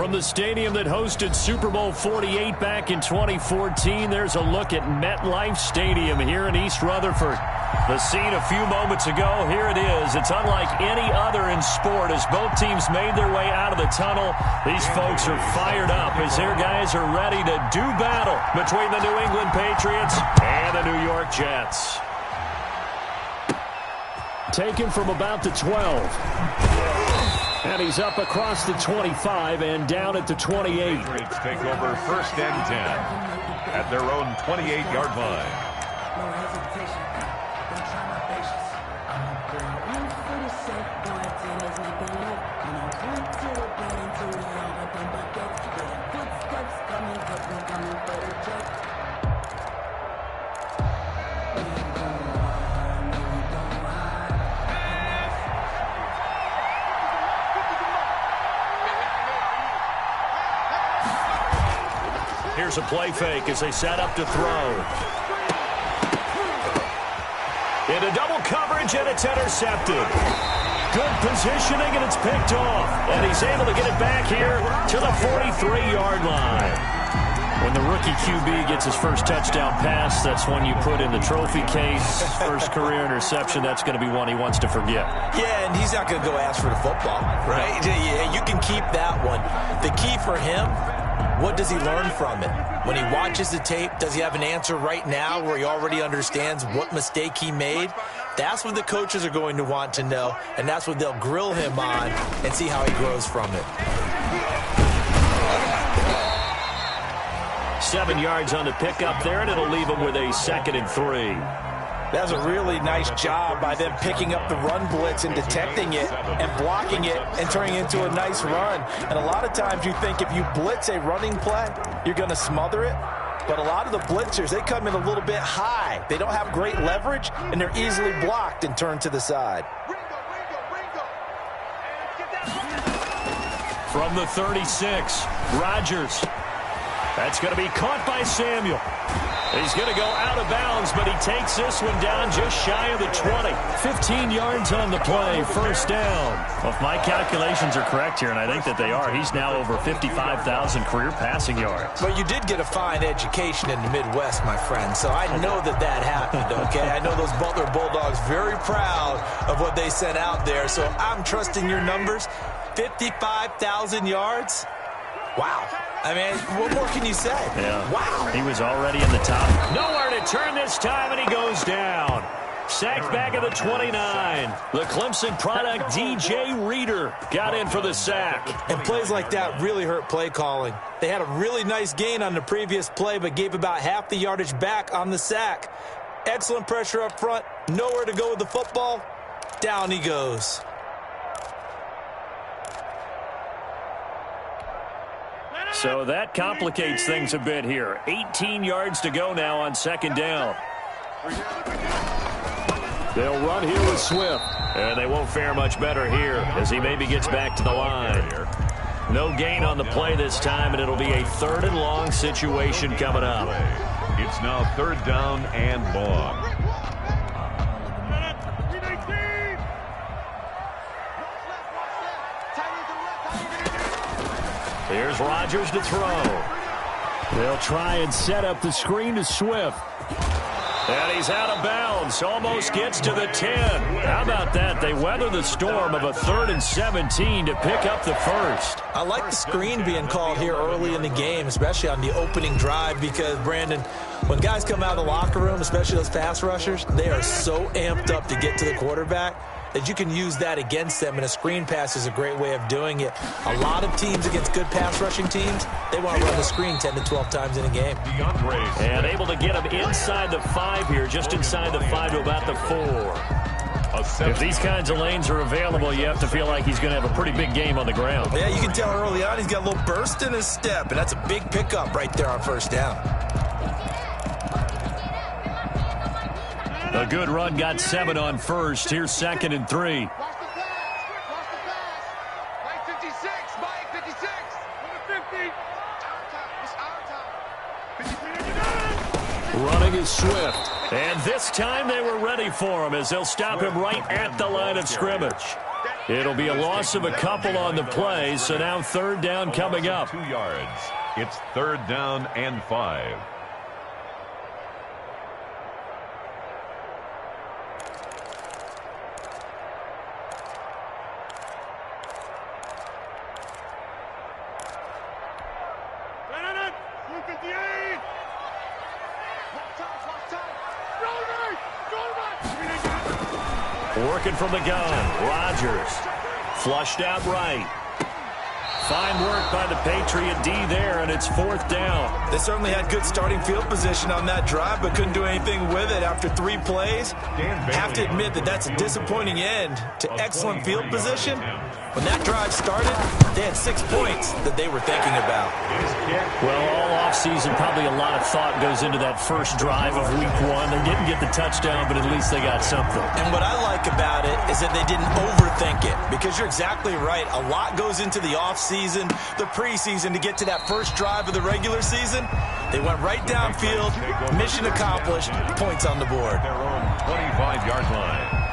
From the stadium that hosted Super Bowl 48 back in 2014, there's a look at MetLife Stadium here in East Rutherford. The scene a few moments ago, here it is. It's unlike any other in sport as both teams made their way out of the tunnel. These folks are fired up as their guys are ready to do battle between the New England Patriots and the New York Jets. Taken from about the 12. And he's up across the 25 and down at the 28. Patriots take over 1st and 10 at their own 28-yard line. No hesitation. Don't try my patience. One for the sake, going till there's nothing left. And I want to the bed until we all got them buckets. Footsteps coming, cause we're coming for the jet. Here's a play fake as they set up to throw. Into double coverage, and it's intercepted. Good positioning, and it's picked off. And he's able to get it back here to the 43-yard line. When the rookie QB gets his first touchdown pass, that's one you put in the trophy case. First career interception, that's going to be one he wants to forget. Yeah, and he's not going to go ask for the football, right? Yeah, you can keep that one. The key for him, what does he learn from it? When he watches the tape, does he have an answer right now where he already understands what mistake he made? That's what the coaches are going to want to know, and that's what they'll grill him on and see how he grows from it. 7 yards on the pickup there, and it'll leave him with a 2nd and 3. That was a really nice job by them picking up the run blitz and detecting it and blocking it and turning it into a nice run. And a lot of times you think if you blitz a running play, you're going to smother it. But a lot of the blitzers, they come in a little bit high. They don't have great leverage, and they're easily blocked and turned to the side. From the 36, Rodgers. That's going to be caught by Samuel. He's going to go out of bounds, but he takes this one down just shy of the 20. 15 yards on the play, 1st down. Well, if my calculations are correct here, and I think that they are, he's now over 55,000 career passing yards. But you did get a fine education in the Midwest, my friend, so I know that happened, okay? I know those Butler Bulldogs very proud of what they sent out there, so I'm trusting your numbers. 55,000 yards? Wow. I mean, what more can you say? Yeah. Wow. He was already in the top. Nowhere to turn this time, and he goes down. Sacked back at the 29. The Clemson product, DJ Reader, got in for the sack. And plays like that really hurt play calling. They had a really nice gain on the previous play, but gave about half the yardage back on the sack. Excellent pressure up front. Nowhere to go with the football. Down he goes. So that complicates things a bit here. 18 yards to go now on 2nd down. They'll run here with Swift. And they won't fare much better here as he maybe gets back to the line. No gain on the play this time, and it'll be a 3rd and long situation coming up. It's now 3rd down and long. Here's Rodgers to throw. They'll try and set up the screen to Swift. And he's out of bounds. Almost gets to the 10. How about that? They weather the storm of a 3rd and 17 to pick up the 1st. I like the screen being called here early in the game, especially on the opening drive, because, Brandon, when guys come out of the locker room, especially those pass rushers, they are so amped up to get to the quarterback that you can use that against them, and a screen pass is a great way of doing it. A lot of teams against good pass rushing teams, they want to run the screen 10 to 12 times in a game. And able to get him inside the 5 here, just inside the 5 to about the 4. If these kinds of lanes are available, you have to feel like he's going to have a pretty big game on the ground. Yeah, you can tell early on he's got a little burst in his step, and that's a big pickup right there on 1st down. A good run got 7 on 1st. Here's 2nd and 3. Running is Swift. And this time they were ready for him as they'll stop him right at the line of scrimmage. It'll be a loss of a couple on the play, so now third down coming up. 2 yards. It's third down and 5. Working from the gun, Rodgers. Flushed out right. Fine work by the Patriot D there, and it's fourth down. They certainly had good starting field position on that drive, but couldn't do anything with it after 3 plays. Have to admit that that's a disappointing end to excellent field position. When that drive started, they had 6 points that they were thinking about. Well, all offseason, probably a lot of thought goes into that first drive of week 1. They didn't get the touchdown, but at least they got something. And what I like about it is that they didn't overthink it, because you're exactly right. A lot goes into the offseason, the preseason, to get to that first drive of the regular season. They went right downfield, mission accomplished, points on the board. Their own 25-yard line.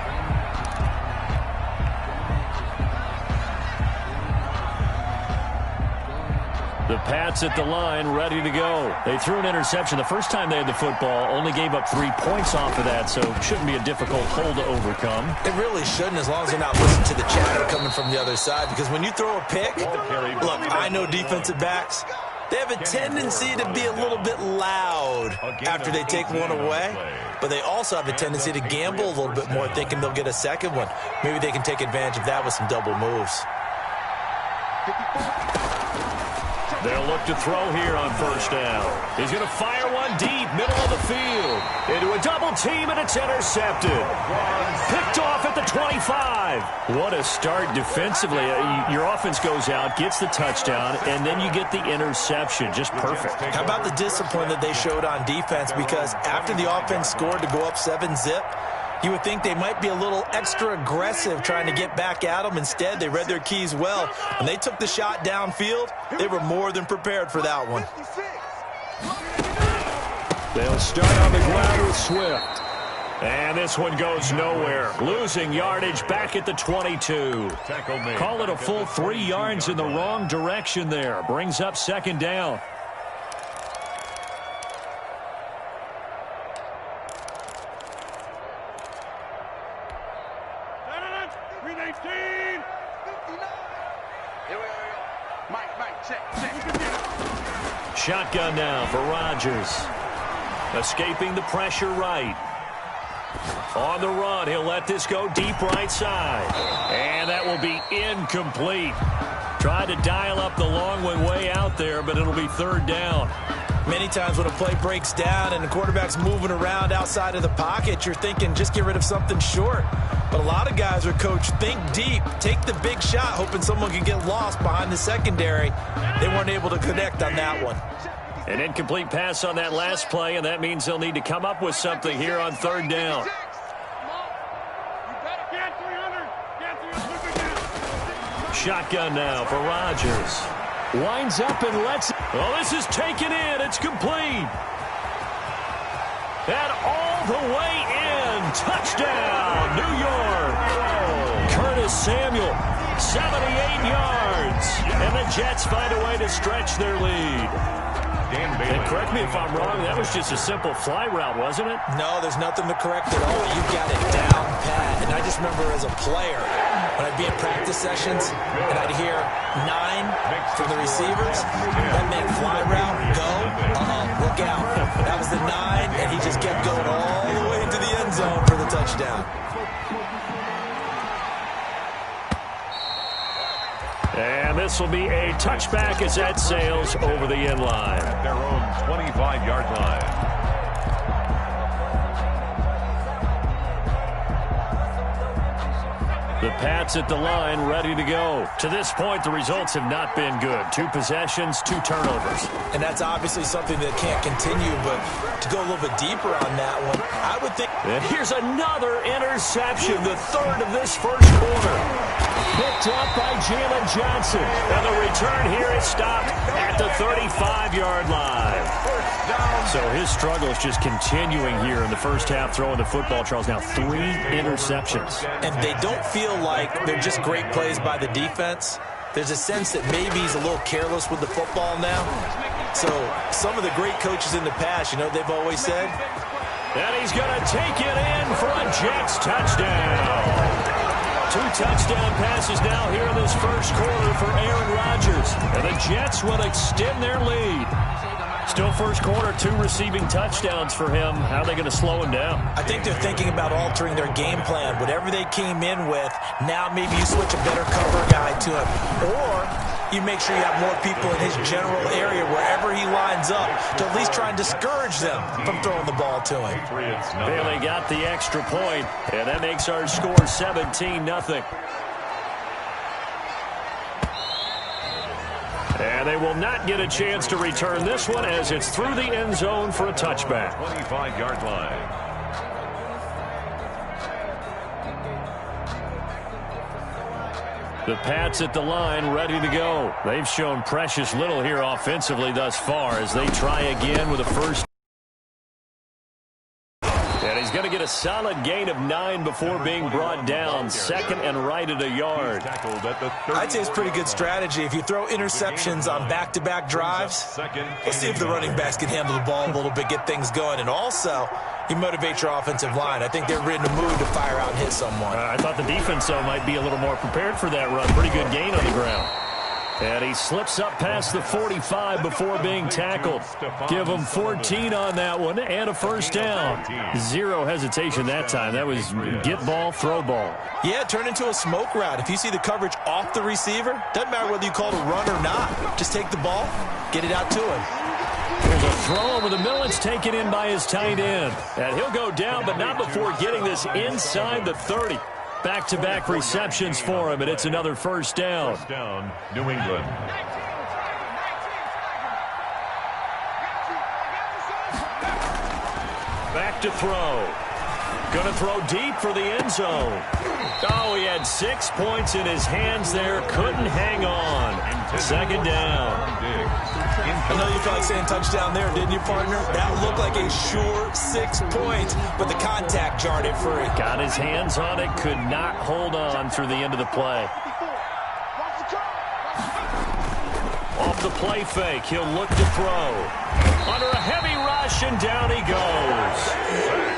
The Pats at the line, ready to go. They threw an interception the first time they had the football, only gave up 3 points off of that, so shouldn't be a difficult hole to overcome. It really shouldn't, as long as they're not listening to the chatter coming from the other side, because when you throw a pick, look, I know defensive backs, they have a tendency to be a little bit loud after they take one away, but they also have a tendency to gamble a little bit more, thinking they'll get a second one. Maybe they can take advantage of that with some double moves. They'll look to throw here on first down. He's going to fire one deep, middle of the field. Into a double team, and it's intercepted. Picked off at the 25. What a start defensively. Your offense goes out, gets the touchdown, and then you get the interception. Just perfect. How about the discipline that they showed on defense? Because after the offense scored to go up 7-zip, you would think they might be a little extra aggressive trying to get back at them. Instead, they read their keys well. When they took the shot downfield, they were more than prepared for that one. They'll start on the ground with Swift. And this one goes nowhere. Losing yardage back at the 22. Call it a full 3 yards in the wrong direction there. Brings up second down. Shotgun now for Rodgers. Escaping the pressure right. On the run, he'll let this go deep right side. And that will be incomplete. Tried to dial up the long one way out there, but it'll be third down. Many times when a play breaks down and the quarterback's moving around outside of the pocket, you're thinking just get rid of something short. But a lot of guys are coached, think deep, take the big shot, hoping someone can get lost behind the secondary. They weren't able to connect on that one. An incomplete pass on that last play, and that means they'll need to come up with something here on third down. Shotgun now for Rodgers. Winds up and lets it. Well, this is taken in. It's complete. And all the way in. Touchdown, New York. Curtis Samuel, 78 yards. And the Jets find a way to stretch their lead. And correct me if I'm wrong, that was just a simple fly route, wasn't it? No, there's nothing to correct at all. You got it down pat. And I just remember as a player, when I'd be in practice sessions and I'd hear 9 from the receivers, that meant fly route, go, look out. That was the 9, and he just kept going all the way into the end zone for the touchdown. And this will be a touchback as that sails over the end line. At their own 25-yard line. The Pats at the line, ready to go. To this point, the results have not been good. 2 possessions, 2 turnovers. And that's obviously something that can't continue, but to go a little bit deeper on that one, I would think... And here's another interception, the third of this first quarter. Picked up by Jalen Johnson. And the return here is stopped at the 35-yard line. Touchdown. So his struggle is just continuing here in the first half, throwing the football. Charles, now 3 interceptions. And they don't feel like they're just great plays by the defense. There's a sense that maybe he's a little careless with the football now. So some of the great coaches in the past, you know, they've always said, and he's going to take it in for a Jets touchdown. 2 touchdown passes now here in this first quarter for Aaron Rodgers. And the Jets will extend their lead. Still first quarter, 2 receiving touchdowns for him. How are they going to slow him down? I think they're thinking about altering their game plan. Whatever they came in with, now maybe you switch a better cover guy to him. Or you make sure you have more people in his general area wherever he lines up to at least try and discourage them from throwing the ball to him. Bailey got the extra point, and that makes our score 17-0. And they will not get a chance to return this one as it's through the end zone for a touchback. 25-yard line. The Pats at the line, ready to go. They've shown precious little here offensively thus far as they try again with a first. And he's going to get a solid gain of 9 before being brought down. 2nd and right at a yard. I'd say it's pretty good strategy. If you throw interceptions on back-to-back drives, let's see if the running backs can handle the ball a little bit, get things going. And also, you motivate your offensive line. I think they're in the mood to fire out and hit someone. I thought the defense, though, might be a little more prepared for that run. Pretty good gain on the ground. And he slips up past the 45 before being tackled. Give him 14 on that one and a first down. 0 hesitation that time. That was get ball, throw ball. Yeah, turn into a smoke route. If you see the coverage off the receiver, doesn't matter whether you call it a run or not. Just take the ball, get it out to him. There's a throw over the middle. It's taken in by his tight end. And he'll go down, but not before getting this inside the 30. Back-to-back receptions for him, and it's another first down. First down, New England. Back to throw. Going to throw deep for the end zone. Oh, he had 6 points in his hands there. Couldn't hang on. 2nd down. I know you felt like saying touchdown there, didn't you, partner? That looked like a sure 6 points, but the contact jarred it free. Got his hands on it, could not hold on through the end of the play. Off the play fake, he'll look to throw. Under a heavy rush, and down he goes.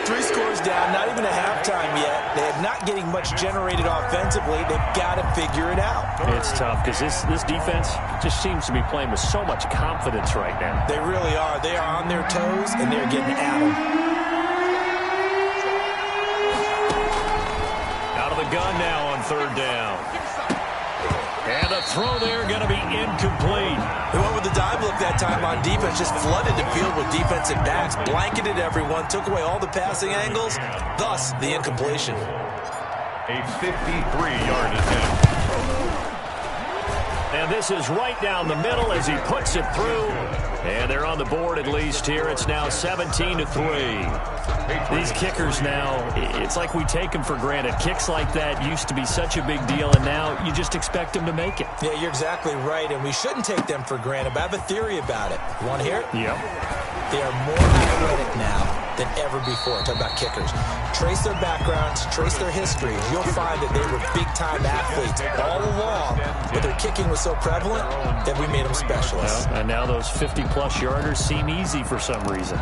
3 scores down, not even a halftime yet. They're not getting much generated offensively. They've got to figure it out. It's tough because this defense just seems to be playing with so much confidence right now. They really are. They are on their toes, and they're getting at them. Out of the gun now on 3rd down. And a throw there going to be incomplete. They went with the dive look that time on defense, just flooded the field with defensive backs, blanketed everyone, took away all the passing angles, thus the incompletion. A 53-yard attempt. And this is right down the middle as he puts it through. And they're on the board at least here. It's now 17-3. These kickers now, it's like we take them for granted. Kicks like that used to be such a big deal, and now you just expect them to make it. Yeah, you're exactly right, and we shouldn't take them for granted, but I have a theory about it. You want to hear it? Yep. They are more athletic now than ever before. Talk about kickers. Trace their backgrounds, trace their history. You'll find that they were big-time athletes all along, but their kicking was so prevalent that we made them specialists. Well, and now those 50-plus yarders seem easy for some reason.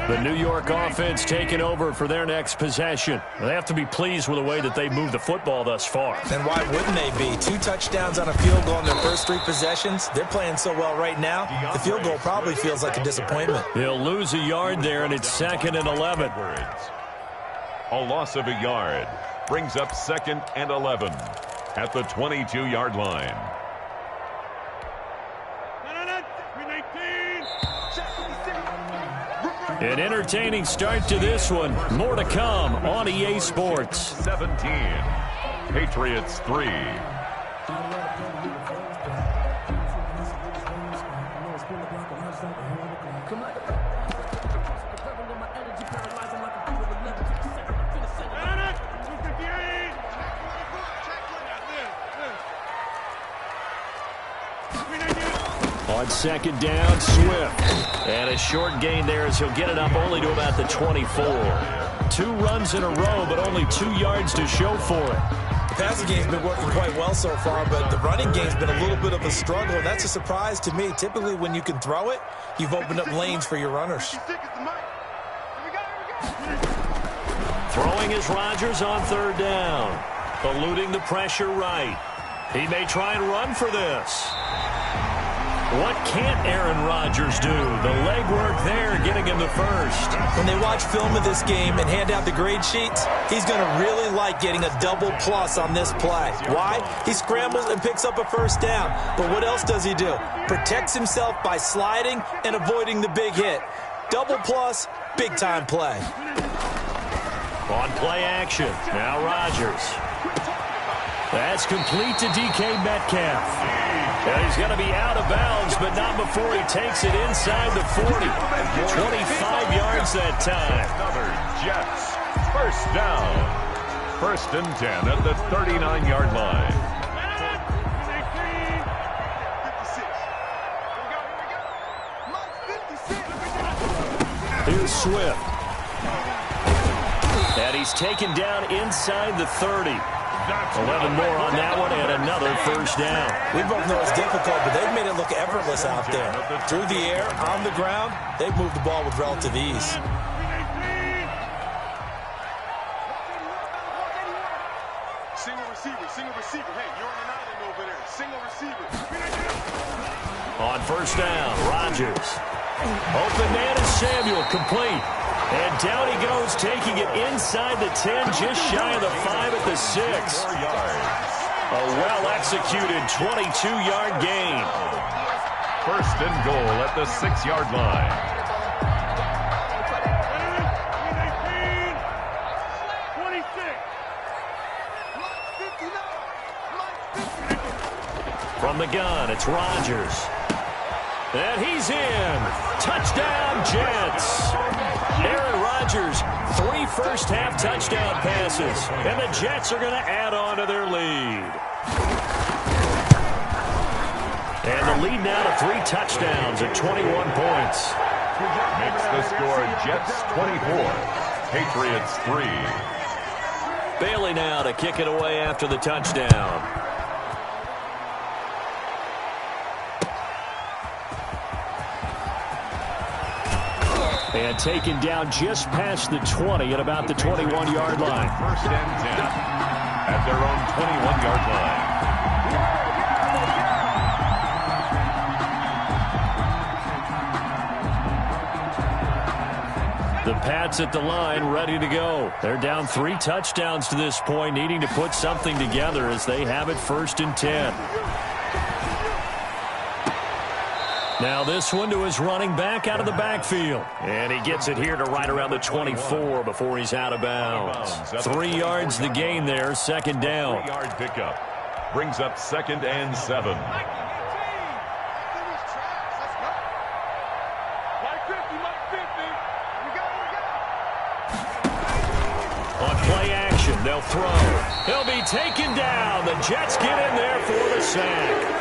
The New York offense taking over for their next possession. They have to be pleased with the way that they moved the football thus far. And why wouldn't they be? 2 touchdowns on a field goal in their first 3 possessions. They're playing so well right now, the field goal probably feels like a disappointment. They'll lose a yard there, and it's 2nd and 11. A loss of a yard brings up 2nd and 11 at the 22-yard line. An entertaining start to this one. More to come on EA Sports. 17. Patriots 3. On second down, Swift. And a short gain there as he'll get it up only to about the 24. 2 runs in a row, but only 2 yards to show for it. The passing game's been working quite well so far, but the running game's been a little bit of a struggle. That's a surprise to me. Typically, when you can throw it, you've opened up lanes for your runners. Throwing is Rodgers on third down. Eluding the pressure right. He may try and run for this. What can't Aaron Rodgers do? The legwork there getting him the first. When they watch film of this game and hand out the grade sheets, he's going to really like getting a double plus on this play. Why? He scrambles and picks up a first down. But what else does he do? Protects himself by sliding and avoiding the big hit. Double plus, big time play. On play action, now Rodgers. That's complete to DK Metcalf. And he's going to be out of bounds, but not before he takes it inside the 40. 25 yards that time. Another Jets. First down. 1st and 10 at the 39-yard line. Here's Swift. And he's taken down inside the 30. 11 more on that one and another first down. We both know it's difficult, but they've made it look effortless out there. Through the air, on the ground, they've moved the ball with relative ease. Single receiver. Hey, you're on an island over there. Single receiver. On first down, Rodgers. Open man is Samuel, complete. And down he goes, taking it inside the 10, just shy of the 5 at the 6. A well-executed 22-yard gain. 1st and goal at the 6-yard line. From the gun, it's Rodgers. And he's in. Touchdown, Jets. Aaron Rodgers, 3 first-half touchdown passes. And the Jets are going to add on to their lead. And the lead now to 3 touchdowns at 21 points. Makes the score Jets 24, Patriots 3. Bailey now to kick it away after the touchdown. And taken down just past the 20 at about the 21-yard line. 1st and 10 at their own 21-yard line. The Pats at the line, ready to go. They're down 3 touchdowns to this point, needing to put something together as they have it 1st and 10. Now this one to his running back out of the backfield. And he gets it here to right around the 24 before he's out of bounds. 3 yards the gain there, 2nd down. 3-yard pickup brings up 2nd and 7. On play action, they'll throw. He'll be taken down. The Jets get in there for the sack.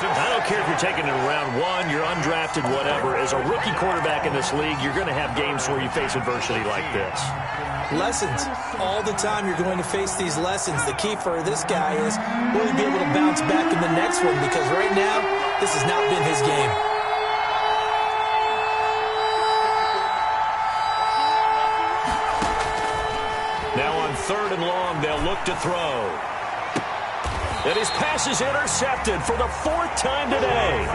I don't care if you're taking it in round 1, you're undrafted, whatever. As a rookie quarterback in this league, you're going to have games where you face adversity like this. Lessons. All the time you're going to face these lessons. The key for this guy is will he be able to bounce back in the next one? Because right now, this has not been his game. Now on 3rd and long, they'll look to throw. And his pass is intercepted for the 4th time today.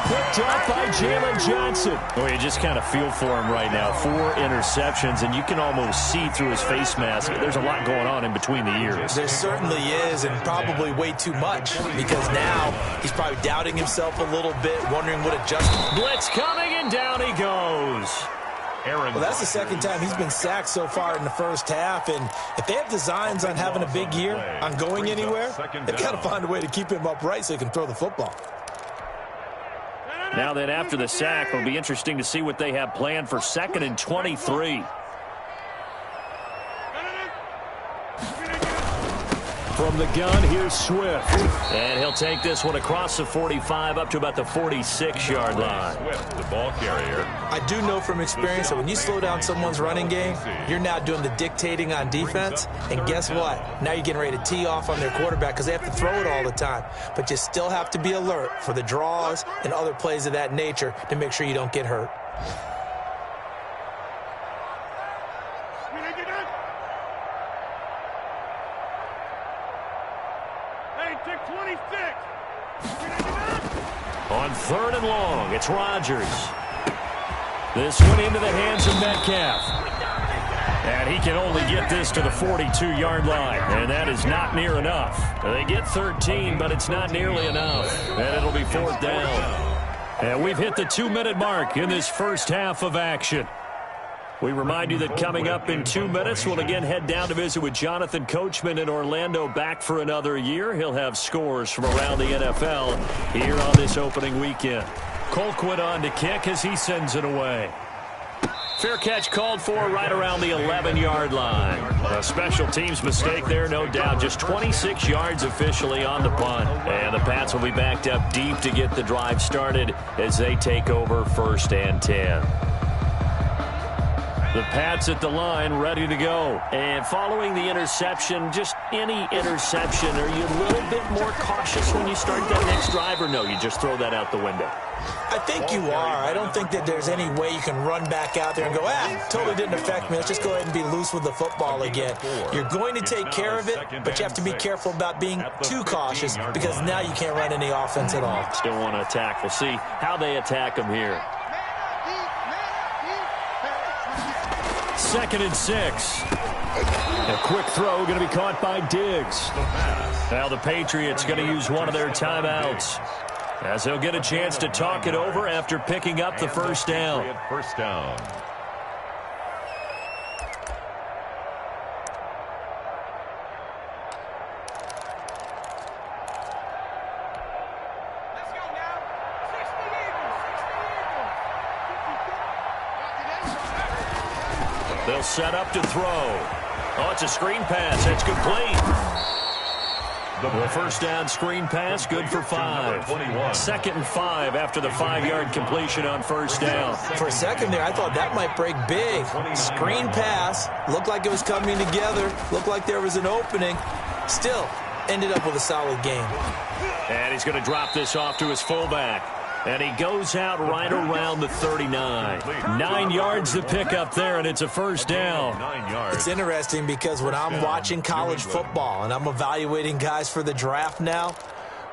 Picked up by Jalen Johnson. Oh, you just kind of feel for him right now. 4 interceptions, and you can almost see through his face mask. There's a lot going on in between the ears. There certainly is, and probably way too much, because now he's probably doubting himself a little bit, wondering what adjustment. Blitz coming, and down he goes. Well, that's the 2nd time he's been sacked so far in the 1st half, and if they have designs on having a big year, on going anywhere, they've got to find a way to keep him upright so he can throw the football. Now then, after the sack, it'll be interesting to see what they have planned for 2nd and 23. From the gun, here's Swift. And he'll take this one across the 45 up to about the 46-yard line. Swift, the ball carrier. I do know from experience that when you slow down someone's running game, you're now doing the dictating on defense. And guess what? Now you're getting ready to tee off on their quarterback because they have to throw it all the time. But you still have to be alert for the draws and other plays of that nature to make sure you don't get hurt. On 3rd and long, it's Rodgers. This one into the hands of Metcalf. And he can only get this to the 42-yard line, and that is not near enough. They get 13, but it's not nearly enough, and it'll be 4th down. And we've hit the 2-minute mark in this first half of action. We remind you that coming up in 2 minutes, we'll again head down to visit with Jonathan Coachman in Orlando, back for another year. He'll have scores from around the NFL here on this opening weekend. Colquitt on to kick as he sends it away. Fair catch called for right around the 11-yard line. A special teams mistake there, no doubt. Just 26 yards officially on the punt. And the Pats will be backed up deep to get the drive started as they take over 1st and 10. The Pats at the line, ready to go. And following the interception, just any interception, are you a little bit more cautious when you start that next drive, or no, you just throw that out the window? I think you are. I don't think that there's any way you can run back out there and go, totally didn't affect me. Let's just go ahead and be loose with the football again. You're going to take care of it, but you have to be careful about being too cautious because now you can't run any offense at all. Still want to attack. We'll see how they attack them here. 2nd and 6. A quick throw going to be caught by Diggs. Now the Patriots going to use one of their timeouts as they'll get a chance to talk it over after picking up the first down. First down. They'll set up to throw. Oh, it's a screen pass. That's complete. The first down screen pass, good for 5. 2nd and 5 after the 5-yard completion on first down. For a second there, I thought that might break big. Screen pass, looked like it was coming together, looked like there was an opening. Still, ended up with a solid game. And he's going to drop this off to his fullback. And he goes out right around the 39. 9 yards to pick up there, and it's a first down. 9 yards. It's interesting because when I'm watching college football and I'm evaluating guys for the draft now,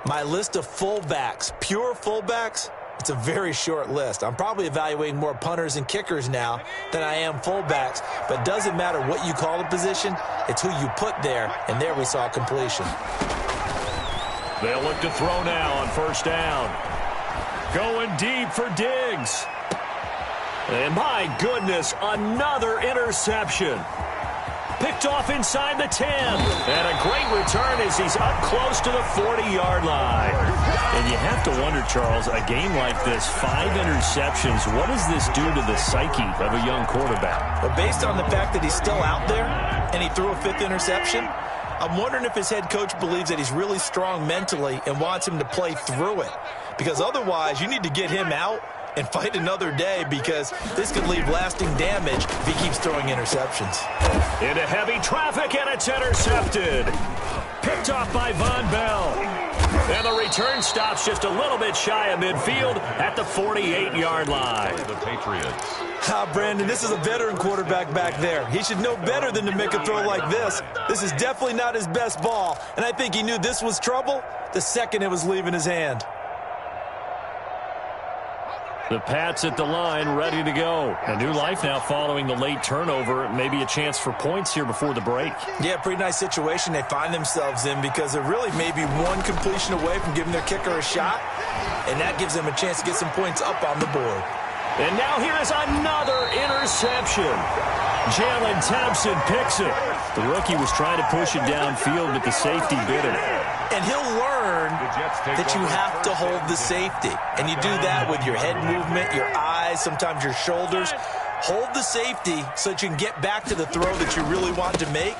my list of fullbacks, pure fullbacks, it's a very short list. I'm probably evaluating more punters and kickers now than I am fullbacks, but it doesn't matter what you call the position, it's who you put there, and there we saw completion. They'll look to throw now on first down. Going deep for Diggs. And my goodness, another interception. Picked off inside the 10. And a great return as he's up close to the 40-yard line. And you have to wonder, Charles, a game like this, 5 interceptions, what does this do to the psyche of a young quarterback? Well, based on the fact that he's still out there and he threw a 5th interception, I'm wondering if his head coach believes that he's really strong mentally and wants him to play through it. Because otherwise, you need to get him out and fight another day because this could leave lasting damage if he keeps throwing interceptions. Into heavy traffic, and it's intercepted. Picked off by Von Bell. And the return stops just a little bit shy of midfield at the 48-yard line. The Patriots. Brandon, this is a veteran quarterback back there. He should know better than to make a throw like this. This is definitely not his best ball, and I think he knew this was trouble the second it was leaving his hand. The Pats at the line, ready to go. A new life now following the late turnover. Maybe a chance for points here before the break. Yeah, pretty nice situation they find themselves in because they're really maybe one completion away from giving their kicker a shot, and that gives them a chance to get some points up on the board. And now here is another interception. Jalen Thompson picks it. The rookie was trying to push it downfield, but the safety bit it. And he'll learn that you have to hold the safety. And you do that with your head movement, your eyes, sometimes your shoulders. Hold the safety so that you can get back to the throw that you really want to make.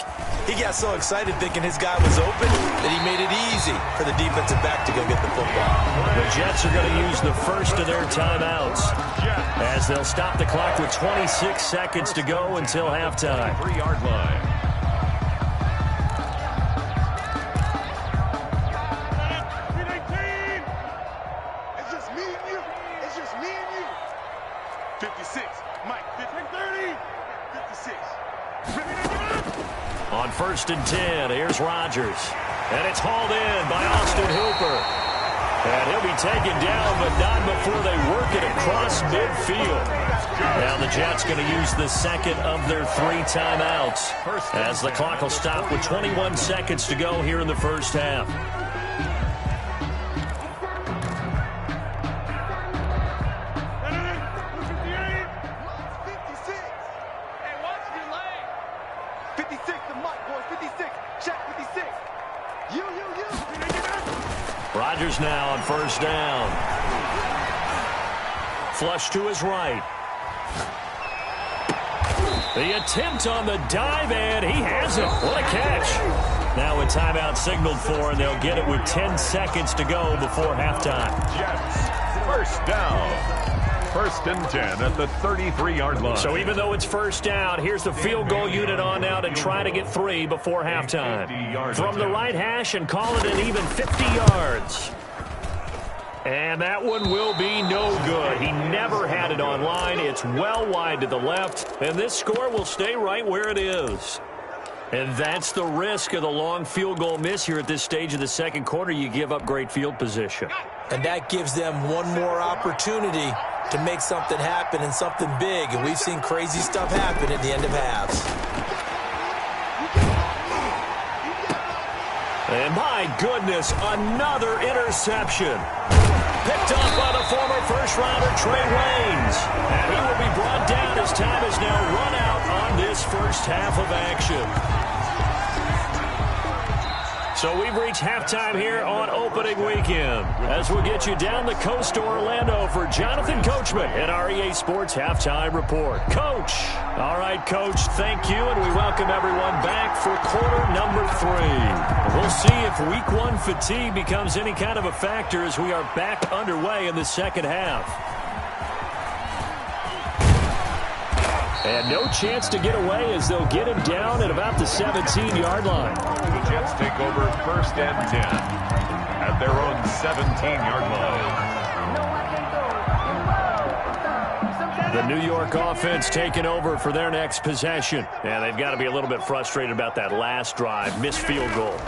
He got so excited thinking his guy was open that he made it easy for the defensive back to go get the football. The Jets are going to use the first of their timeouts as they'll stop the clock with 26 seconds to go until halftime. 3-yard line. It's just me and you. It's just me and you. 56. Mike, 30. 56. On 1st and 10, here's Rodgers. And it's hauled in by Austin Hooper. And he'll be taken down, but not before they work it across midfield. Now the Jets going to use the second of their 3 timeouts as the clock will stop with 21 seconds to go here in the first half. Rodgers now on 1st down. Flush to his right. The attempt on the dive, and he has it. What a catch. Now a timeout signaled for, and they'll get it with 10 seconds to go before halftime. Jets, 1st down. 1st and 10 at the 33-yard line. So even though it's 1st down, here's the field goal unit on now to try to get 3 before halftime. From the right hash and call it an even 50 yards. And that one will be no good. He never had it on line. It's well wide to the left, and this score will stay right where it is. And that's the risk of the long field goal miss here at this stage of the second quarter. You give up great field position. And that gives them one more opportunity to make something happen and something big. And we've seen crazy stuff happen at the end of halves. And my goodness, another interception. Picked off by the former first-rounder Trey Waynes. And he will be brought down as time is now run out on this first half of action. So we've reached halftime here on opening weekend as we'll get you down the coast to Orlando for Jonathan Coachman at our EA Sports Halftime Report. Coach. All right, Coach, thank you, and we welcome everyone back for quarter number 3. We'll see if week 1 fatigue becomes any kind of a factor as we are back underway in the second half. And no chance to get away as they'll get him down at about the 17-yard line. The Jets take over 1st and 10 at their own 17-yard line. The New York offense taking over for their next possession. And they've got to be a little bit frustrated about that last drive, missed field goal.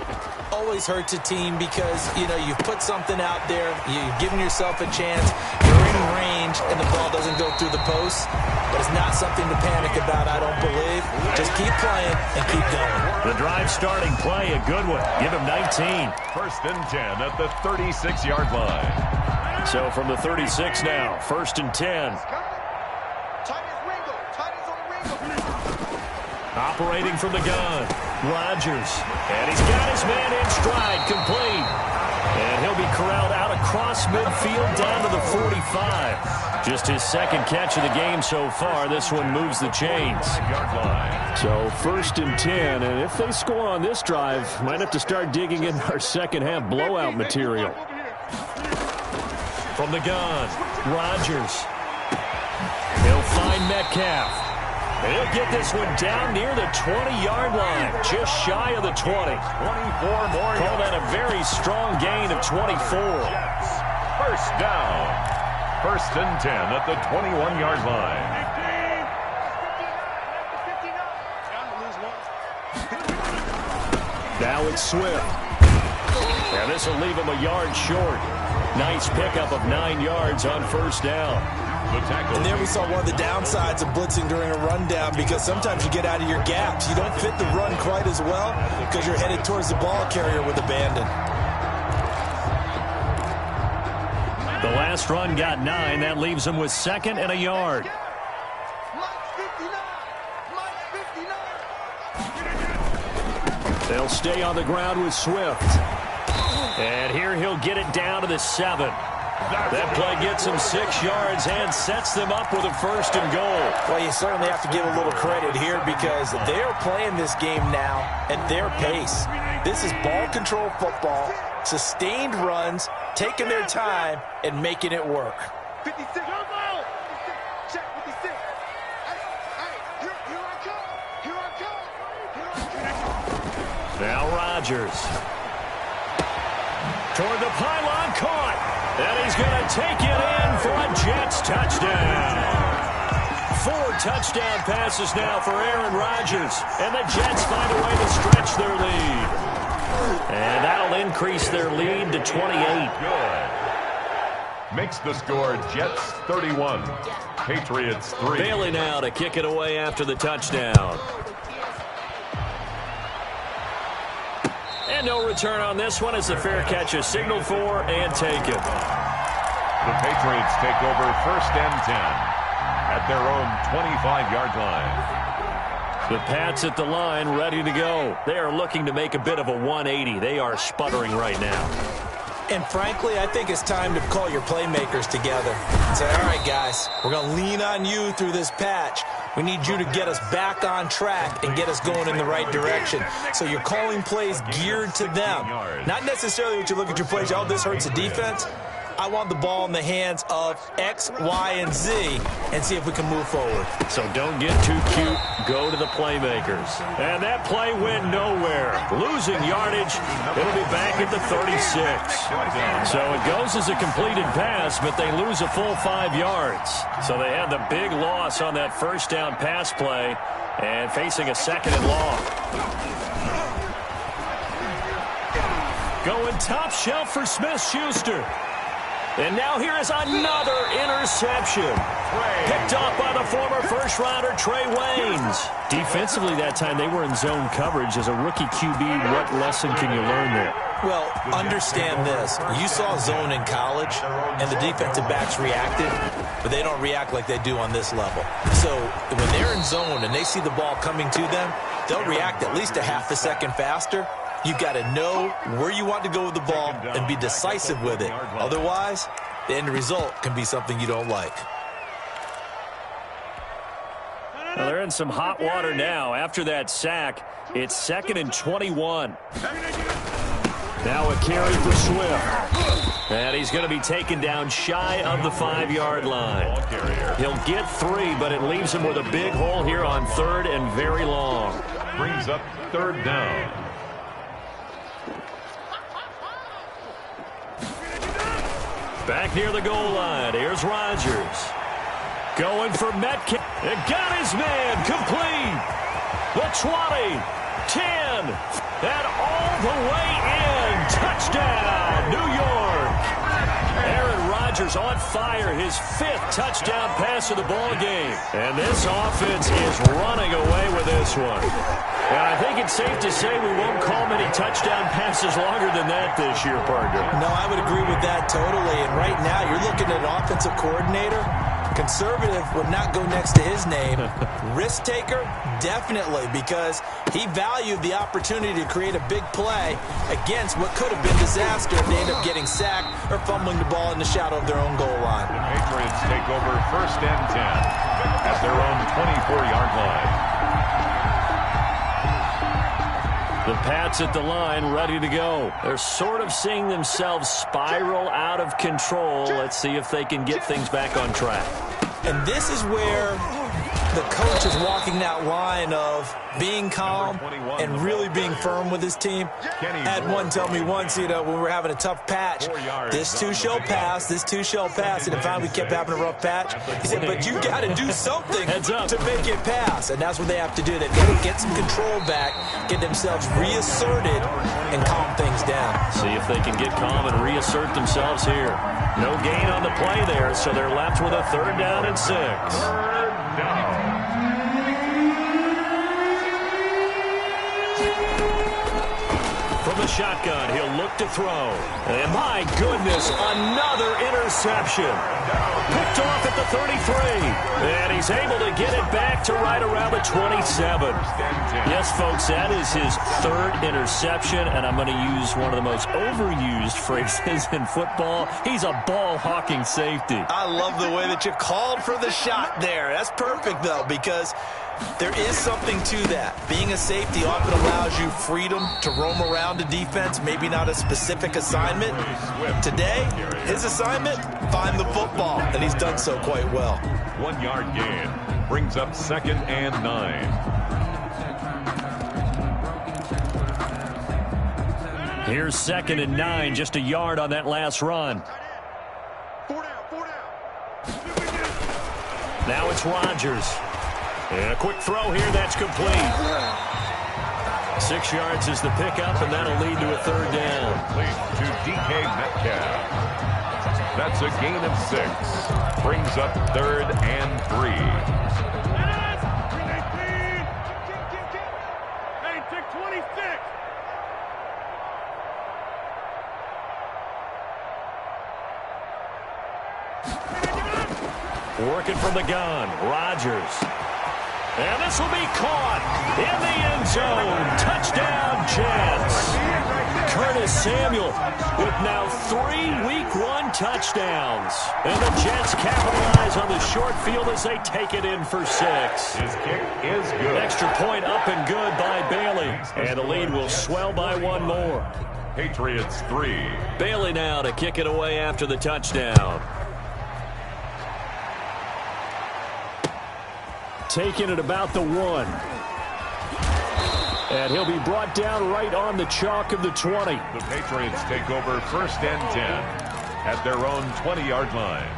Always hurts a team because, you know, you've put something out there, you've given yourself a chance, you're in range, and the ball doesn't go through the post. But it's not something to panic about, I don't believe. Just keep playing and keep going. The drive starting play, a good one. Give him 19. 1st and 10 at the 36-yard line. So from the 36 now, 1st and 10. Operating from the gun, Rodgers. And he's got his man in stride, complete. And he'll be corralled out across midfield down to the 45. Just his second catch of the game so far. This one moves the chains. So 1st and 10, and if they score on this drive, might have to start digging in our second half blowout material. From the gun, Rodgers. He'll find Metcalf. And he'll get this one down near the 20-yard line, just shy of the 20. 24 more. Call that a very strong gain of 24. 1st down. 1st and 10 at the 21-yard line. Now it's Swift. And this will leave him a yard short. Nice pickup of 9 yards on 1st down. And there we saw one of the downsides of blitzing during a rundown because sometimes you get out of your gaps. You don't fit the run quite as well because you're headed towards the ball carrier with abandon. The last run got 9. That leaves him with 2nd and a yard. They'll stay on the ground with Swift. And here he'll get it down to the 7. That play gets them 6 yards and sets them up with a 1st and goal. Well, you certainly have to give a little credit here because they're playing this game now at their pace. This is ball control football, sustained runs, taking their time, and making it work. 56. Check 56. Hey, here I come. Here I come. Now Rodgers. Toward the pylon, caught. And he's going to take it in for a Jets touchdown. 4 touchdown passes now for Aaron Rodgers. And the Jets find a way to stretch their lead. And that'll increase their lead to 28. Good. Makes the score Jets 31, Patriots 3. Bailey now to kick it away after the touchdown. And no return on this one as the fair catch is signaled for and taken. The Patriots take over 1st and 10 at their own 25-yard line. The Pats at the line ready to go. They are looking to make a bit of a 180. They are sputtering right now. And frankly, I think it's time to call your playmakers together and say, all right, guys, we're going to lean on you through this patch. We need you to get us back on track and get us going in the right direction. So you're calling plays geared to them. Not necessarily what you look at your plays, oh, this hurts the defense. I want the ball in the hands of X, Y, and Z and see if we can move forward. So don't get too cute. Go to the playmakers. And that play went nowhere. Losing yardage. It'll be back at the 36. So it goes as a completed pass, but they lose a full 5 yards. So they had the big loss on that 1st down pass play and facing a 2nd and long. Going top shelf for Smith-Schuster. And now here is another interception. Picked off by the former 1st-rounder Trey Waynes. Defensively that time, they were in zone coverage. As a rookie QB, what lesson can you learn there? Well, understand this. You saw zone in college, and the defensive backs reacted, but they don't react like they do on this level. So when they're in zone and they see the ball coming to them, they'll react at least a half a second faster. You've got to know where you want to go with the ball and be decisive with it. Otherwise, the end result can be something you don't like. Well, they're in some hot water now. After that sack, it's 2nd and 21. Now a carry for Swift. And he's going to be taken down shy of the 5-yard line. He'll get 3, but it leaves him with a big hole here on 3rd and very long. Brings up 3rd down. Back near the goal line. Here's Rodgers. Going for Metcalf. It got his man complete. The 20, 10, and all the way in. Touchdown, New York. Aaron Rodgers on fire. His 5th touchdown pass of the ball game. And this offense is running away with this one. And I think it's safe to say we won't call many touchdown passes longer than that this year, partner. No, I would agree with that totally. And right now, you're looking at an offensive coordinator. Conservative would not go next to his name. Risk taker, definitely, because he valued the opportunity to create a big play against what could have been disaster if they end up getting sacked or fumbling the ball in the shadow of their own goal line. The Patriots take over 1st and 10 at their own 24-yard line. The Pats at the line ready to go. They're sort of seeing themselves spiral out of control. Let's see if they can get things back on track. And this is where the coach is walking that line of being calm and really being firm with his team. I had one tell me once, when we were having a tough patch, this too shall pass, this too shall pass. And finally we kept having a rough patch. He said, but you got to do something to make it pass. And that's what they have to do. They've got to get some control back, get themselves reasserted, and calm things down. See if they can get calm and reassert themselves here. No gain on the play there, so they're left with a 3rd down and 6. 3rd down. From the shotgun, he'll look to throw. And my goodness, another interception. Picked off at the 33. And he's able to get it back to right around the 27. Yes, folks, that is his third interception, and I'm going to use one of the most overused phrases in football. He's a ball-hawking safety. I love the way that you called for the shot there. That's perfect, though, because there is something to that. Being a safety often allows you freedom to roam around a defense, maybe not a specific assignment. Today, his assignment, find the football, and he's done so quite well. 1 yard gain brings up 2nd and 9. Here's 2nd and 9, just a yard on that last run. 4 down, 4 down. Now it's Rodgers. And a quick throw here, that's complete. 6 yards is the pickup, and that'll lead to a 3rd down. To DK Metcalf. That's a gain of 6. Brings up 3rd and 3. Hey, take 26. Working from the gun, Rodgers. And this will be caught in the end zone. Touchdown, Jets. Curtis Samuel with now 3 Week 1 touchdowns. And the Jets capitalize on the short field as they take it in for 6. His kick is good. Extra point up and good by Bailey. And the lead will swell by 1 more. Patriots 3. Bailey now to kick it away after the touchdown. Taking it about the 1. And he'll be brought down right on the chalk of the 20. The Patriots take over 1st and 10 at their own 20-yard line.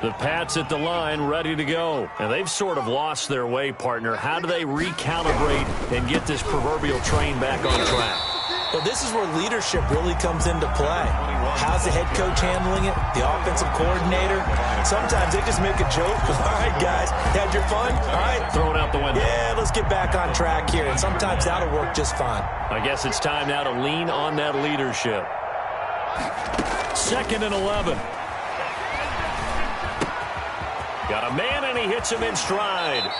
The Pats at the line ready to go. And they've sort of lost their way, partner. How do they recalibrate and get this proverbial train back on track? Well, this is where leadership really comes into play. How's the head coach handling it? The offensive coordinator? Sometimes they just make a joke. All right, guys, had your fun? All right. Throw it out the window. Yeah, let's get back on track here. And sometimes that'll work just fine. I guess it's time now to lean on that leadership. 2nd and 11. Got a man, and he hits him in stride.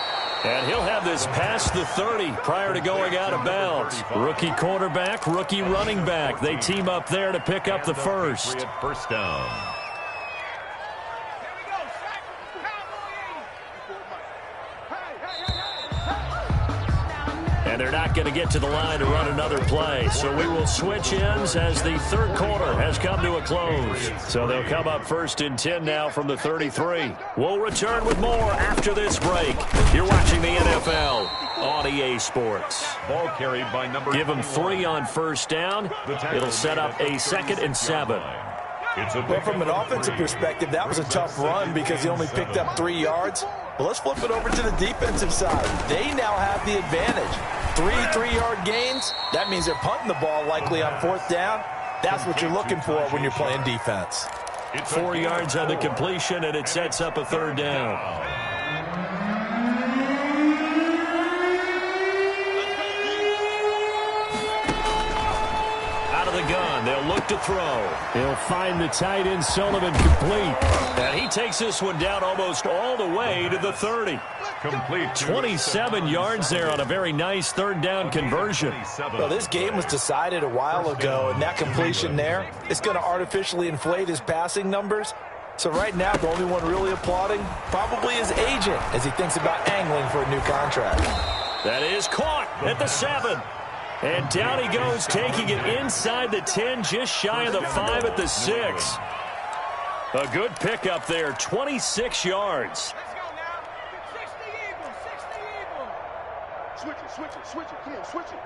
And he'll have this past the 30 prior to going out of bounds. Rookie quarterback, rookie running back. They team up there to pick up the first. First down. And they're not going to get to the line to run another play. So we will switch ends as the 3rd quarter has come to a close. So they'll come up 1st and 10 now from the 33. We'll return with more after this break. You're watching the NFL on EA Sports. Ball carried by number. Give them 3 on 1st down. It'll set up a 2nd and 7. Well, from an offensive perspective, that was a tough run because he only picked up 3 yards. Well, let's flip it over to the defensive side. They now have the advantage. 3 3-yard gains. That means they're punting the ball likely on 4th down. That's what you're looking for when you're playing defense. 4 yards on the completion, and it sets up a 3rd down. Out of the gun, they'll look to throw. He'll find the tight end Sullivan complete. And he takes this one down almost all the way to the 30. Complete. 27 yards there on a very nice 3rd down conversion. Well, this game was decided a while ago, and that completion there is going to artificially inflate his passing numbers. So right now, the only one really applauding probably his agent as he thinks about angling for a new contract. That is caught at the 7. And down he goes, taking it inside the 10, just shy of the 5 at the 6. A good pickup there, 26 yards. Switch it, switch it, switch it. Come on, switch it.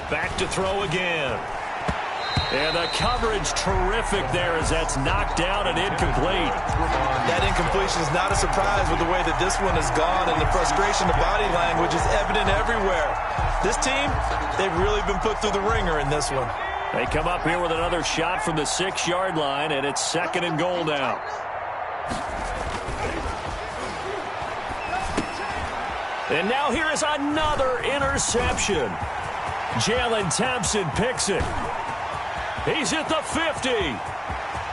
Back to throw again. And the coverage terrific there as that's knocked down and incomplete. That incompletion is not a surprise with the way that this one has gone, and the frustration, the body language is evident everywhere. This team, they've really been put through the ringer in this one. They come up here with another shot from the 6-yard line, and it's 2nd and goal now. And now here is another interception. Jalen Thompson picks it. He's at the 50,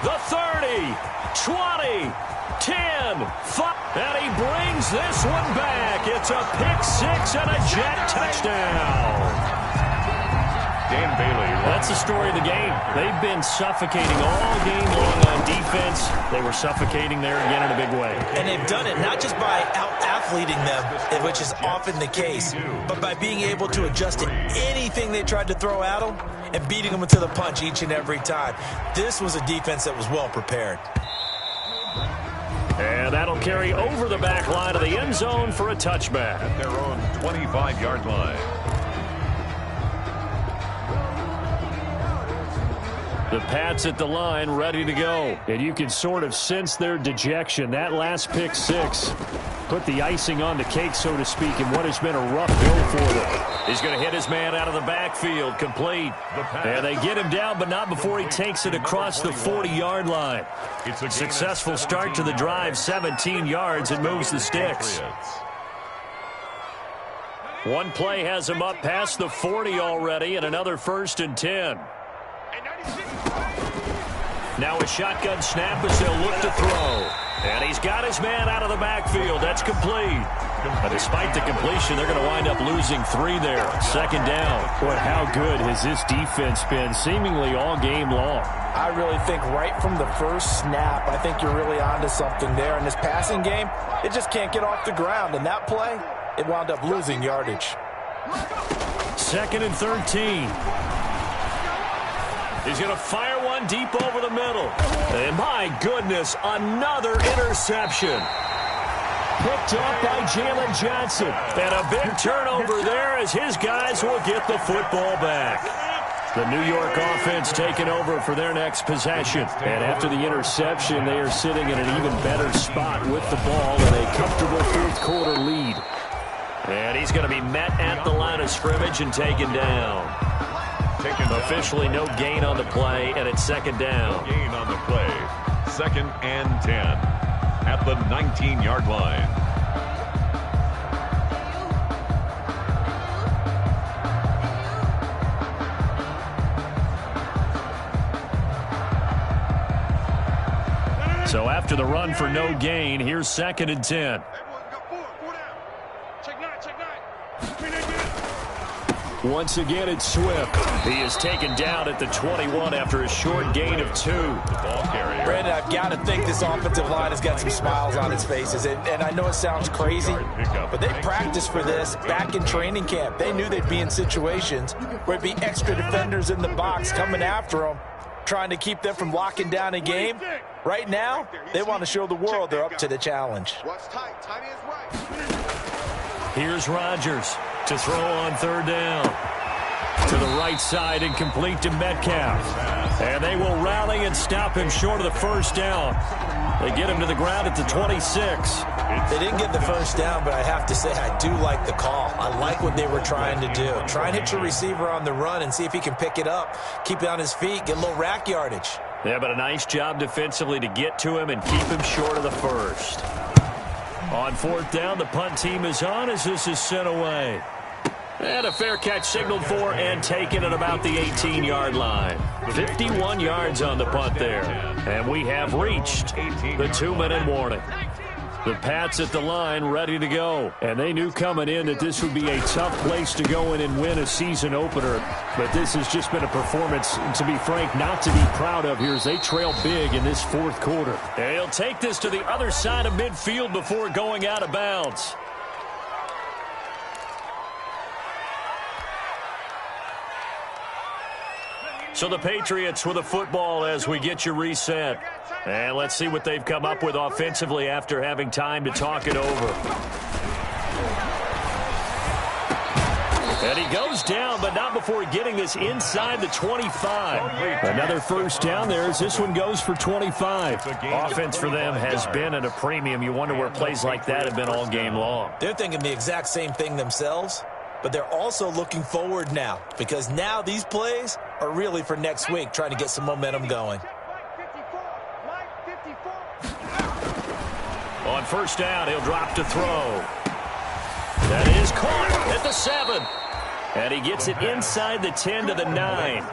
the 30, 20, 10, 5, and he brings this one back. It's a pick six and a Jet touchdown. Dan Bailey. That's the story of the game. They've been suffocating all game long on defense. They were suffocating there again in a big way. And they've done it not just by out-athleting them, which is often the case, but by being able to adjust to anything they tried to throw at them and beating them into the punch each and every time. This was a defense that was well prepared. And that'll carry over the back line of the end zone for a touchback. At their own 25-yard line. The Pats at the line, ready to go. And you can sort of sense their dejection. That last pick six put the icing on the cake, so to speak, in what has been a rough go for them. He's going to hit his man out of the backfield, complete. And they get him down, but not before he takes it across the 40-yard line. It's a successful start to the drive, 17 yards, and moves the sticks. One play has him up past the 40 already, and another 1st and 10. Now a shotgun snap as they'll look to throw. And he's got his man out of the backfield. That's complete. But despite the completion, they're going to wind up losing 3 there. 2nd down. Boy, how good has this defense been seemingly all game long? I really think right from the first snap, I think you're really onto something there. In this passing game, it just can't get off the ground. And that play, it wound up losing yardage. 2nd and 13. He's going to fire one deep over the middle. And my goodness, another interception. Picked up by Jalen Johnson. And a big turnover there as his guys will get the football back. The New York offense taking over for their next possession. And after the interception, they are sitting in an even better spot with the ball in a comfortable 4th quarter lead. And he's going to be met at the line of scrimmage and taken down. Officially no gain on the play, and it's 2nd down. No gain on the play. 2nd and 10 at the 19-yard line. So after the run for no gain, here's 2nd and 10. Once again, it's Swift. He is taken down at the 21 after a short gain of 2. The ball carrier. Brandon, I've got to think this offensive line has got some smiles on its faces. And I know it sounds crazy, but they practiced for this back in training camp. They knew they'd be in situations where it'd be extra defenders in the box coming after them, trying to keep them from locking down a game. Right now, they want to show the world they're up to the challenge. Here's Rodgers to throw on 3rd down. To the right side and complete to Metcalf. And they will rally and stop him short of the 1st down. They get him to the ground at the 26. They didn't get the 1st down, but I have to say I do like the call. I like what they were trying to do. Try and hit your receiver on the run and see if he can pick it up. Keep it on his feet, get a little rack yardage. Yeah, but a nice job defensively to get to him and keep him short of the 1st. On 4th down, the punt team is on as this is sent away. And a fair catch signaled for and taken at about the 18-yard line. 51 yards on the punt there. And we have reached the 2-minute warning. The Pats at the line ready to go. And they knew coming in that this would be a tough place to go in and win a season opener. But this has just been a performance, to be frank, not to be proud of here as they trail big in this 4th quarter. And he'll take this to the other side of midfield before going out of bounds. So the Patriots with a football as we get you reset. And let's see what they've come up with offensively after having time to talk it over. And he goes down, but not before getting this inside the 25. Another 1st down there as this one goes for 25. Offense for them has been at a premium. You wonder where plays like that have been all game long. They're thinking the exact same thing themselves, but they're also looking forward now because now these plays are really for next week, trying to get some momentum going. On 1st down, he'll drop to throw. That is caught at the 7. And he gets it inside the 10 to the 9.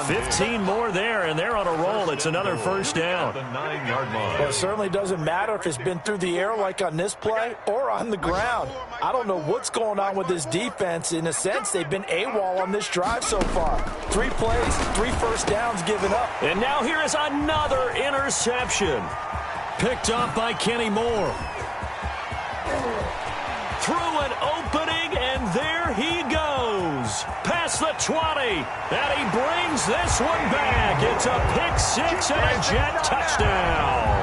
15 more there, and they're on a roll. It's another first down. The 9-yard line. Well, it certainly doesn't matter if it's been through the air like on this play or on the ground. I don't know what's going on with this defense. In a sense, they've been AWOL on this drive so far. 3 plays, 3 first downs given up. And now here is another interception. Picked up by Kenny Moore. Through an opening, and there he goes. Past the 20, and he brings this one back. It's a pick-6 and a Jet touchdown.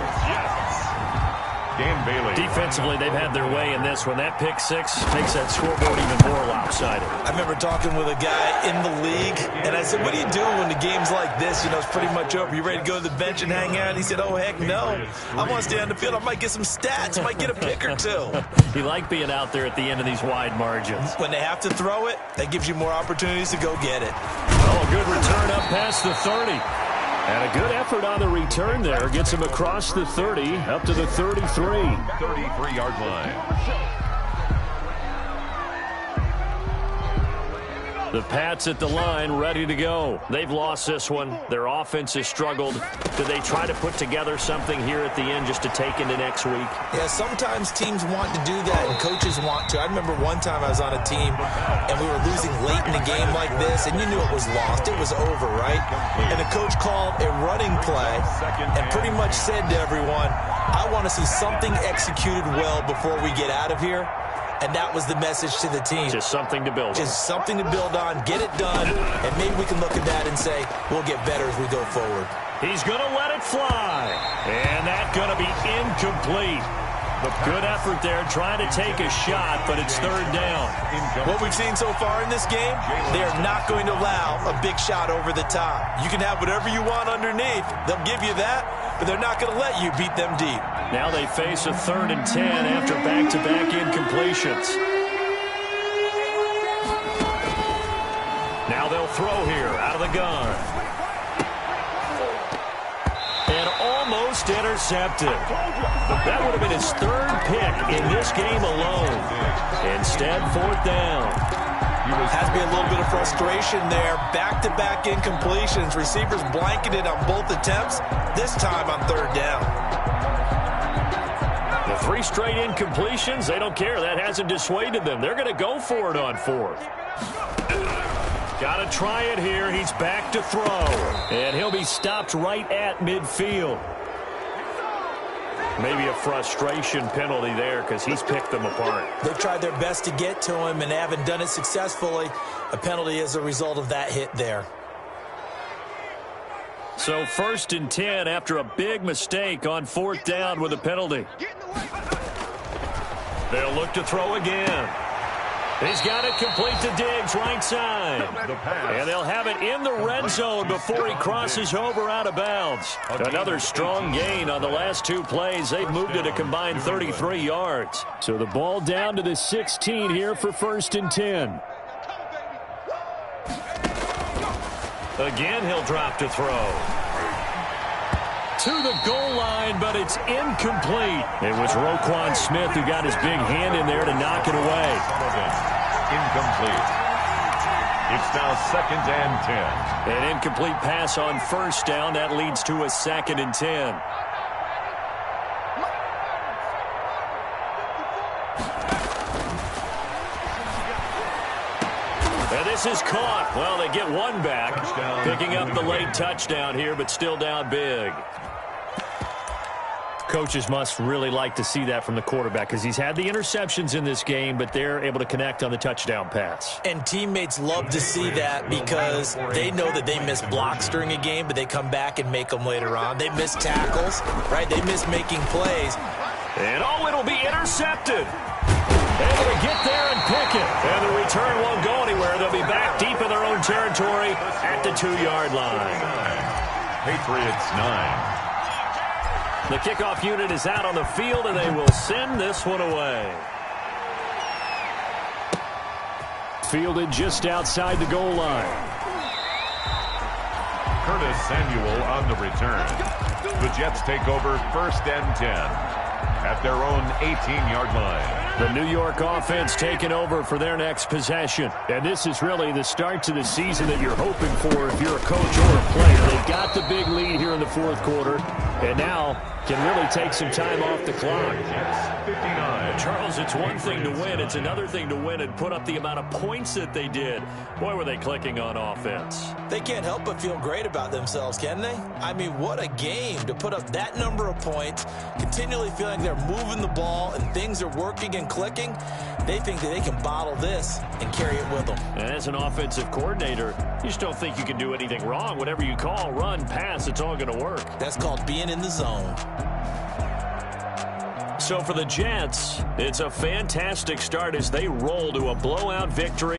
Dan Bailey. Defensively, they've had their way in this one. That pick-6 makes that scoreboard even more lopsided. I remember talking with a guy in the league, and I said, what do you do when the game's like this? You know, it's pretty much over. You ready to go to the bench and hang out? And he said, oh, heck no. I want to stay on the field. I might get some stats. I might get a pick or two. You like being out there at the end of these wide margins. When they have to throw it, that gives you more opportunities to go get it. Oh, a good return up past the 30. And a good effort on the return there. Gets him across the 30, up to the 33. 33-yard line. The Pats at the line, ready to go. They've lost this one. Their offense has struggled. Do they try to put together something here at the end just to take into next week? Yeah, sometimes teams want to do that, and coaches want to. I remember one time I was on a team, and we were losing late in the game like this, and you knew it was lost. It was over, right? And the coach called a running play and pretty much said to everyone, I want to see something executed well before we get out of here. And that was the message to the team. Just something to build on. Just something to build on, get it done, and maybe we can look at that and say, we'll get better as we go forward. He's going to let it fly. And that's going to be incomplete. Good effort there, trying to take a shot, but it's third down. What we've seen so far in this game, they are not going to allow a big shot over the top. You can have whatever you want underneath. They'll give you that, but they're not going to let you beat them deep. Now they face a 3rd and 10 after back-to-back incompletions. Now they'll throw here out of the gun. And almost intercepted. That would have been his 3rd pick in this game alone. Instead, 4th down. Has to be a little bit of frustration there. Back-to-back incompletions. Receivers blanketed on both attempts, this time on 3rd down. The 3 straight incompletions, they don't care. That hasn't dissuaded them. They're going to go for it on 4th. Got to try it here. He's back to throw. And he'll be stopped right at midfield. Maybe a frustration penalty there because he's picked them apart. They've tried their best to get to him and haven't done it successfully. A penalty is a result of that hit there. So 1st and 10 after a big mistake on 4th down with a penalty. They'll look to throw again. He's got it complete to Diggs, right side. And they'll have it in the red zone before he crosses over out of bounds. Another strong gain on the last 2 plays. They've moved it a combined 33 yards. So the ball down to the 16 here for 1st and 10. Again, he'll drop to throw. To the goal line, but it's incomplete. It was Roquan Smith who got his big hand in there to knock it away. Incomplete. It's now 2nd and 10. An incomplete pass on 1st down. That leads to a 2nd and 10. And this is caught. Well, they get one back. Picking up the late touchdown here, but still down big. Coaches must really like to see that from the quarterback because he's had the interceptions in this game, but they're able to connect on the touchdown pass. And teammates love to see that because they know that they miss blocks during a game, but they come back and make them later on. They miss tackles, right? They miss making plays. And it'll be intercepted. Able to get there and pick it. And the return won't go anywhere. They'll be back deep in their own territory at the 2-yard line. Patriots 9. The kickoff unit is out on the field, and they will send this one away. Fielded just outside the goal line. Curtis Samuel on the return. The Jets take over 1st and 10 at their own 18-yard line. The New York offense taking over for their next possession. And this is really the start to the season that you're hoping for if you're a coach or a player. They've got the big lead here in the fourth quarter, and now can really take some time off the clock. 59. Charles, it's one thing to win. It's another thing to win and put up the amount of points that they did. Boy, were they clicking on offense. They can't help but feel great about themselves, can they? I mean, what a game to put up that number of points, continually feeling they're moving the ball and things are working and clicking. They think that they can bottle this and carry it with them. And as an offensive coordinator, you just don't think you can do anything wrong. Whatever you call, run, pass, it's all going to work. That's called being in the zone. So for the Jets, it's a fantastic start as they roll to a blowout victory.